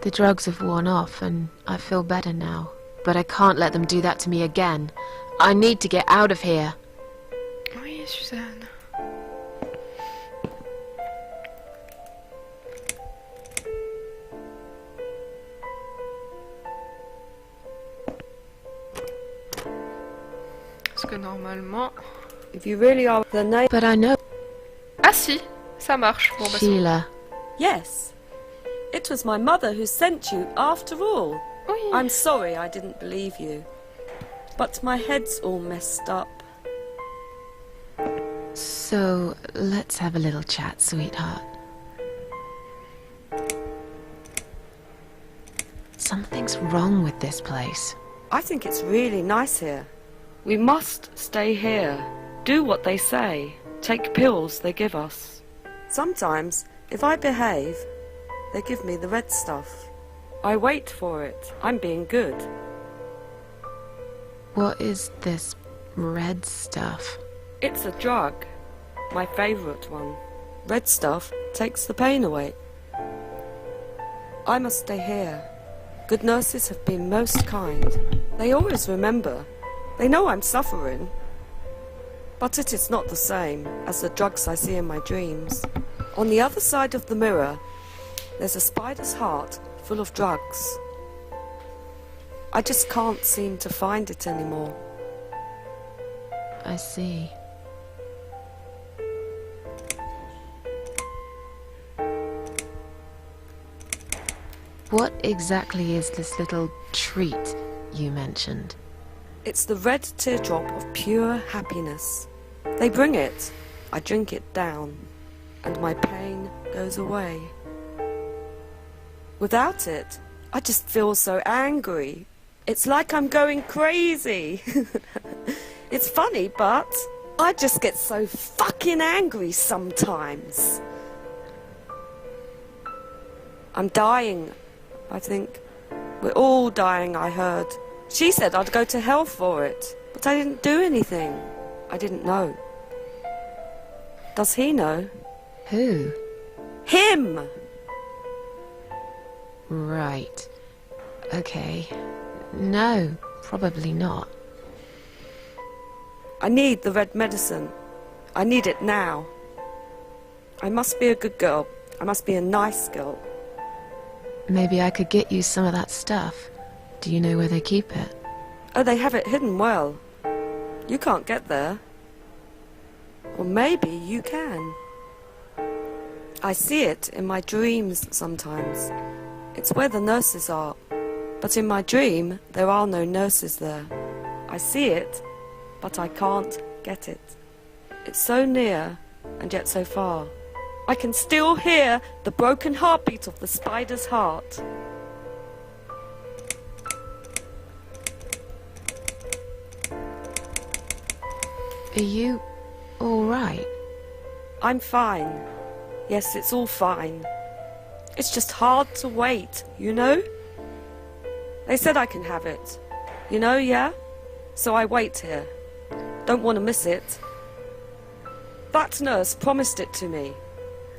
The drugs have worn off and I feel better now. But I can't let them do that to me again. I need to get out of here. Oui, Suzanne. Parce que normalement... If you really are the name... But I know... Ah si, ça marche. Bon, bah, Sheila. Yes. It was my mother who sent you, after all. Oui. I'm sorry I didn't believe you. But my head's all messed up. So, let's have a little chat, sweetheart. Something's wrong with this place. I think it's really nice here. We must stay here. Do what they say. Take pills they give us. Sometimes, if I behave, they give me the red stuff. I wait for it. I'm being good. What is this red stuff? It's a drug. My favourite one. Red stuff takes the pain away. I must stay here. Good nurses have been most kind. They always remember. They know I'm suffering. But it is not the same as the drugs I see in my dreams. On the other side of the mirror, there's a spider's heart full of drugs. I just can't seem to find it anymore. I see. What exactly is this little treat you mentioned? It's the red teardrop of pure happiness. They bring it, I drink it down, and my pain goes away. Without it, I just feel so angry. It's like I'm going crazy. It's funny, but I just get so fucking angry sometimes. I'm dying, I think. We're all dying, I heard. She said I'd go to hell for it, but I didn't do anything. I didn't know. Does he know? Who? Him! Right. Okay. No, probably not. I need the red medicine. I need it now. I must be a good girl. I must be a nice girl. Maybe I could get you some of that stuff. Do you know where they keep it? Oh, they have it hidden well. You can't get there. Or maybe you can. I see it in my dreams sometimes. It's where the nurses are. But in my dream, there are no nurses there. I see it, but I can't get it. It's so near, and yet so far. I can still hear the broken heartbeat of the spider's heart. Are you all right? I'm fine. Yes, it's all fine. It's just hard to wait, you know? They said I can have it. You know, yeah? So I wait here. Don't want to miss it. That nurse promised it to me.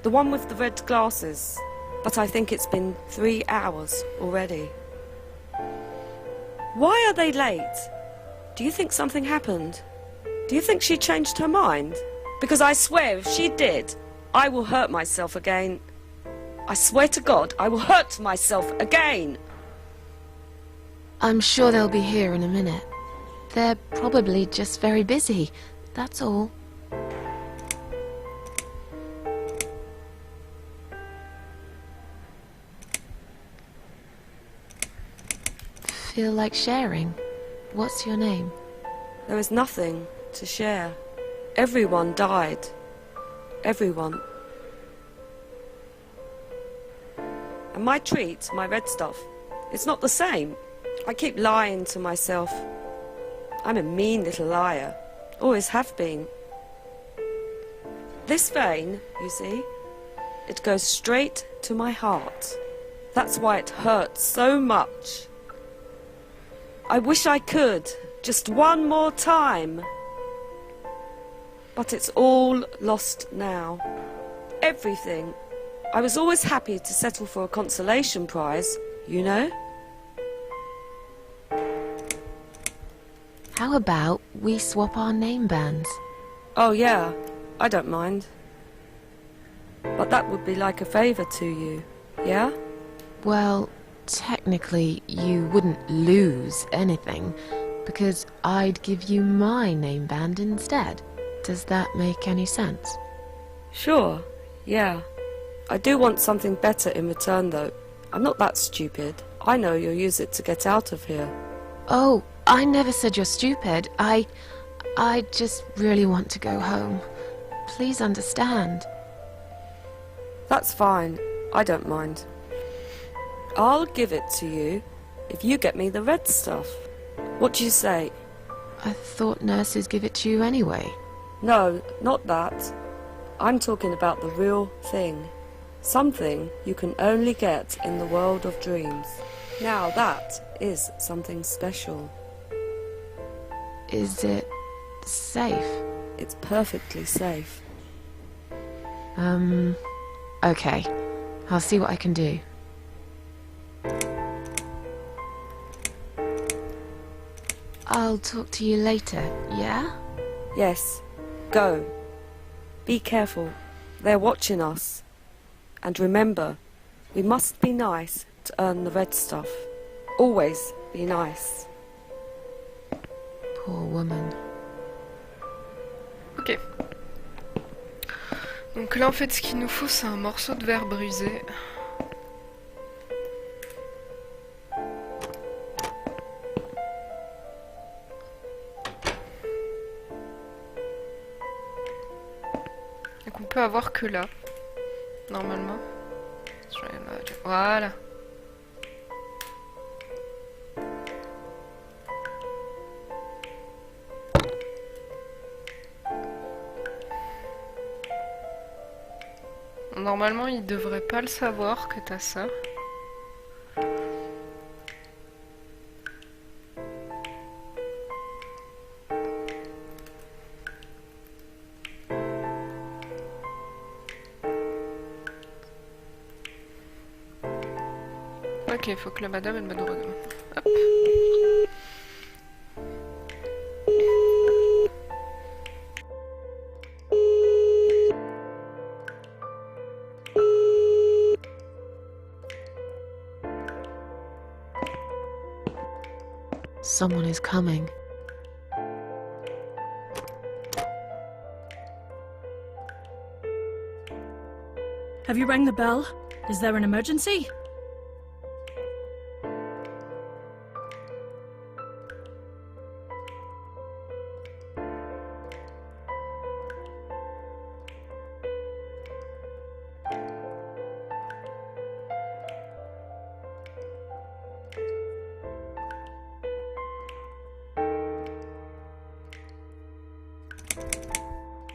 The one with the red glasses. But I think it's been 3 hours already. Why are they late? Do you think something happened? Do you think she changed her mind? Because I swear if she did, I will hurt myself again. I swear to God, I will hurt myself again. I'm sure they'll be here in a minute. They're probably just very busy, that's all. Feel like sharing? What's your name? There is nothing to share. Everyone died. Everyone. And my treat, my red stuff, it's not the same. I keep lying to myself. I'm a mean little liar. Always have been. This vein, you see, it goes straight to my heart. That's why it hurts so much. I wish I could, just one more time. But it's all lost now. Everything. I was always happy to settle for a consolation prize, you know? How about we swap our name bands? Oh yeah, I don't mind. But that would be like a favour to you, yeah? Well, technically you wouldn't lose anything, because I'd give you my name band instead. Does that make any sense? Sure, yeah. I do want something better in return though. I'm not that stupid. I know you'll use it to get out of here. Oh, I never said you're stupid. I just really want to go home. Please understand. That's fine. I don't mind. I'll give it to you if you get me the red stuff. What do you say? I thought nurses give it to you anyway. No, not that. I'm talking about the real thing. Something you can only get in the world of dreams. Now that is something special. Is it safe? It's perfectly safe. Okay. I'll see what I can do. I'll talk to you later, yeah? Yes. Go. Be careful. They're watching us. And remember, we must be nice to earn the red stuff. Always be nice. Poor woman. Ok. Donc là en fait ce qu'il nous faut c'est un morceau de verre brisé. Et qu'on peut avoir que là. Normalement. Voilà. Normalement, il devrait pas le savoir que t'as ça. Ok, il faut que la madame elle me drogue. Hop. Someone is coming. Have you rang the bell? Is there an emergency?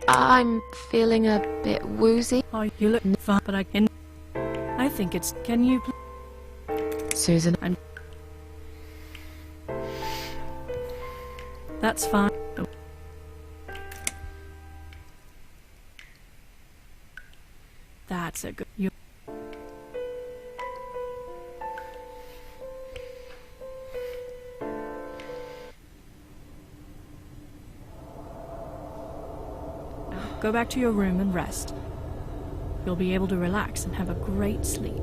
I'm feeling a bit woozy. Oh, you look fine, but I think it's... Can you... Susan, That's fine. Oh. That's a good... You... Now, go back to your room and rest. You'll be able to relax and have a great sleep.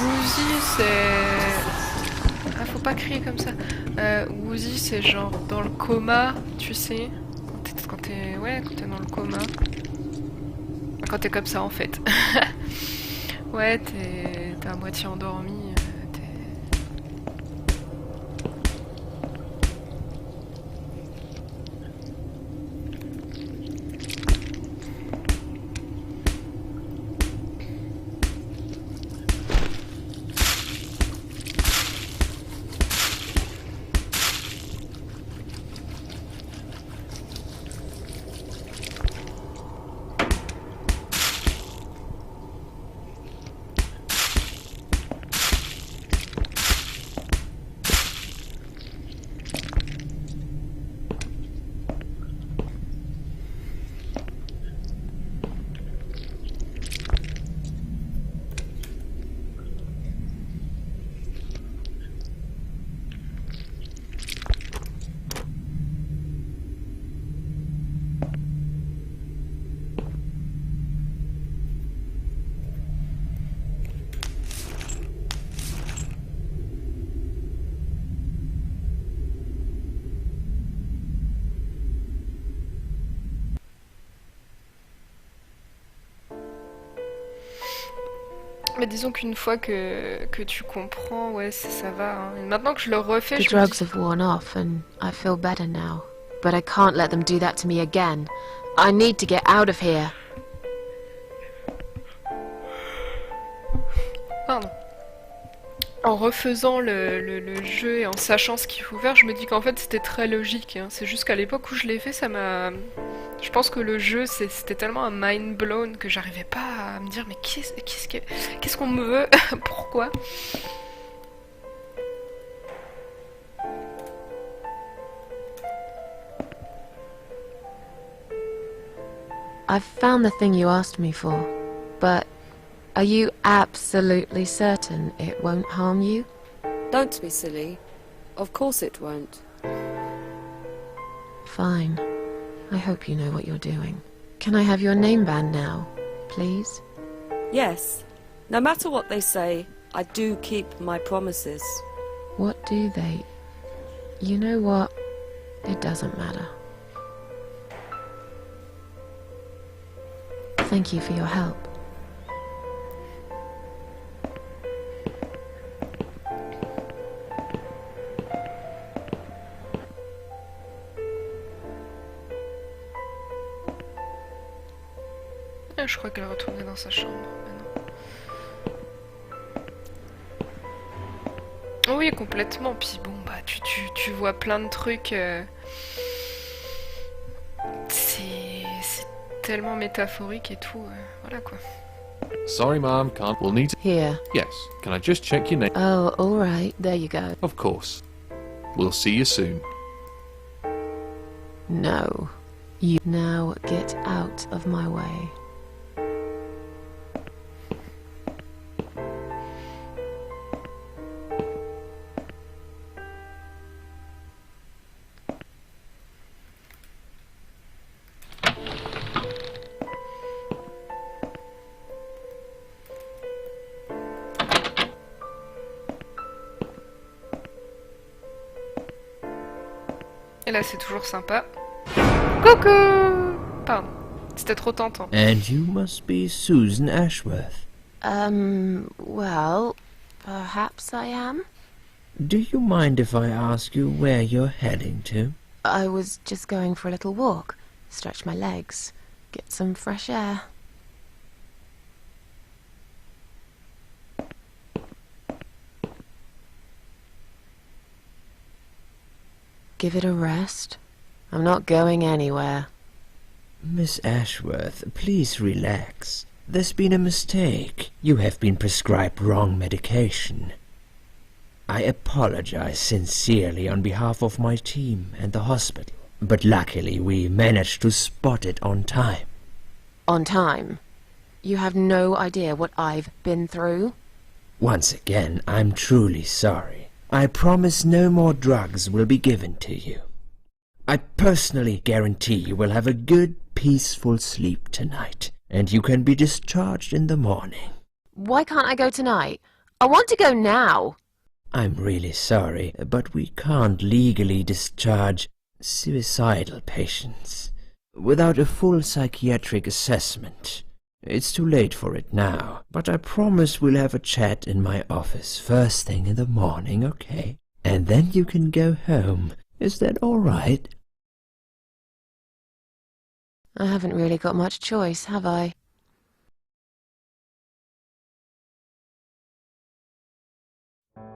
Woozy, c'est... Ah, faut pas crier comme ça. Woozy, c'est genre dans le coma, tu sais. Quand t'es... Ouais, quand t'es dans le coma. Quand t'es comme ça, en fait. Ouais, t'es à moitié endormi. Mais disons qu'une fois que tu comprends, ouais, ça va. Hein. Et maintenant que je le refais, the je me drugs dis... have worn off and I feel better now. But I can't let them do that to me again. I need to get out of here. Pardon. En refaisant le jeu et en sachant ce qu'il faut faire, je me dis qu'en fait c'était très logique. Hein. C'est juste qu'à l'époque où je l'ai fait, ça m'a... Je pense que le jeu, c'était tellement un mind blown que j'arrivais pas à me dire mais qu'est-ce qu'on me veut? Pourquoi? I've found the thing you asked me for, but are you absolutely certain it won't harm you? Don't be silly. Of course it won't. Fine. I hope you know what you're doing. Can I have your name band now, please? Yes. No matter what they say, I do keep my promises. What do they... You know what? It doesn't matter. Thank you for your help. Je crois qu'elle est retournée dans sa chambre maintenant. Oui, complètement. Puis bon, bah tu vois plein de trucs. C'est tellement métaphorique et tout, voilà quoi. Sorry, Mom, can't. We'll need to. Here. Yes. Can I just check your name? Oh, all right. There you go. Of course. We'll see you soon. No. You now get out of my way. Et là, c'est toujours sympa. Coucou! Pardon, c'était trop tentant. And you must be Susan Ashworth. Well, perhaps I am. Do you mind if I ask you where you're heading to? I was just going for a little walk, stretch my legs, get some fresh air. Give it a rest. I'm not going anywhere. Miss Ashworth, please relax. There's been a mistake. You have been prescribed wrong medication. I apologize sincerely on behalf of my team and the hospital, but luckily we managed to spot it on time. On time? You have no idea what I've been through? Once again, I'm truly sorry. I promise no more drugs will be given to you. I personally guarantee you will have a good, peaceful sleep tonight, and you can be discharged in the morning. Why can't I go tonight? I want to go now. I'm really sorry, but we can't legally discharge suicidal patients without a full psychiatric assessment. It's too late for it now, but I promise we'll have a chat in my office first thing in the morning, okay? And then you can go home. Is that all right? I haven't really got much choice, have I?